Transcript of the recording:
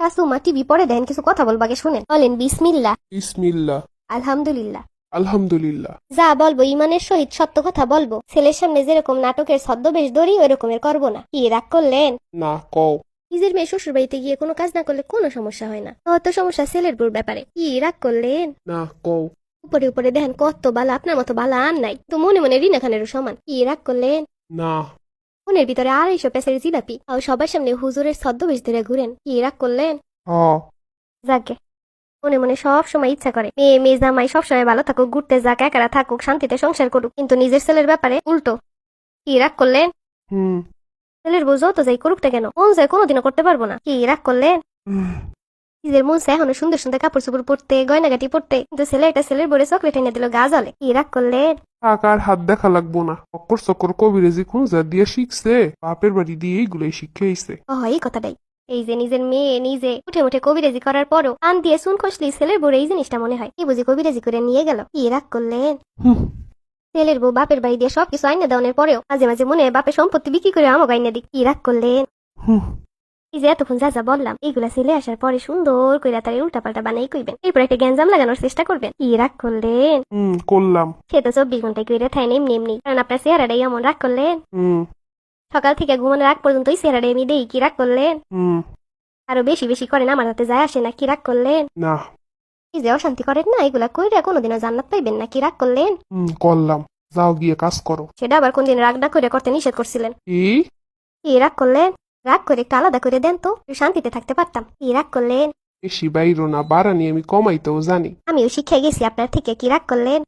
শাশুমা TV পরে দেন, কিছু কথা বলবাকে শুনেন। বলেন বিসমিল্লাহ। বিসমিল্লাহ। আলহামদুলিল্লাহ। আলহামদুলিল্লাহ। যা বলবো ইমানের সহিত সত্য কথা বলবো। ছেলের সামনে যেরকম নাটকের ছদ্মবেশ ধরি ওই রকমের করবো না। কি রাগ করলেন? না কও। নিজের মেয়ে শ্বশুর বাড়িতে গিয়ে কোনো কাজ না করলে কোনো সমস্যা হয় না, হয়তো সমস্যা ছেলের বউর ব্যাপারে। কি রাগ করলেন? না কও। উপরে উপরে দেখেন কত বালা, আপনার মতো বালা আর নাই, তো মনে মনে রিনা খানেরও সমান। কি রাগ করলেন? না। মনের ভিতরে 250 পেসের জিলাপি আর সবার সামনে হুজুরের ছদ্মবেশ ধরে ঘুরেন। কি রাগ করলেন? হ। যাকে মনে মনে সব সময় ইচ্ছা করে মেয়ে মেয়ে জামাই সবসময় ভালো থাকুক, ঘুরতে যাক, একারা থাকুক, শান্তিতে সংসার করুক, কিন্তু নিজের ছেলের ব্যাপারে উল্টো। কি রাগ করলেন? হুম। ছেলের বউ যত যাই করুকটা কেন, মন যায় কোনোদিনও করতে পারবো না। কি রাগ করলেন? নিজের মন চায় এখনো সুন্দর সুন্দর কাপড় চোপড় পরতে, গয়নাগাটি পরতে, কিন্তু ছেলে একটা ছেলের বউরে চকলেট এনে দিল, গা জ্বলে। কি রাগ করলেন? টাকার হাত দেখা লাগবো না, চক্কর চক্কর কবিরাজি খুঁজা দিয়ে শিখছে, বাপের বাড়ি দিয়ে এইগুলোই শিখে আইছে। এই কথাটাই। এই যে নিজের মেয়ে নিজে উঠে মুঠে কবিরাজি করার পরও আন দিয়ে চুন খসলি ছেলের বউরে এই জিনিসটা মনে হয়। কি বুঝি কবিরাজি করে নিয়ে গেল। কি রাগ করলেন? ছেলের বউ বাপের বাড়ি দিয়ে সবকিছু আইনে দেওয়ার পরেও মাঝে মাঝে মনে হয় বাপের সম্পত্তি বিক্রি করে আমাকে আইনে দিক। কি রাগ করলেন? এই যে এতক্ষণ যা যা বললাম এইগুলা ছেলে আসার পরে সুন্দর করে তার উল্টা পাল্টা বানাই কইবেন, এরপর একটা গ্যাঞ্জাম লাগানোর চেষ্টা করবেন। কি রাগ করলেন? করলাম। সে তো 24 ঘন্টায় কইরে থাই এমনি এমনি, কারণ আপনার চেহারাটাই এমন। রাগ করলেন? সকাল থেকে ঘুমানোর আগ পর্যন্ত ওই চেহারাটাই আমি দেই। কি রাগ করলেন? আরো বেশি বেশি করেন, আমার হাতে যায় আসে না। কি রাগ করলেন? না। এই যে অশান্তি করেন না, এগুলা কইরা কোনোদিনও জান্নাত পাইবেন না। কি রাগ করলেন? করলাম। যাও গিয়ে কাজ করো। সেটা আবার কোনদিন রাগ না করে করতে নিষেধ করছিলেন। এই কি রাগ করলেন? রাগ করে একটু আলাদা করে দেন তো, একটু শান্তিতে থাকতে পারতাম। কি রাগ করলেন? বেশি বাইরো না, বাড়ানি আমি কমাইতেও জানি। আমিও শিখে গেছি আপনার থেকে। কি রাগ করলেন?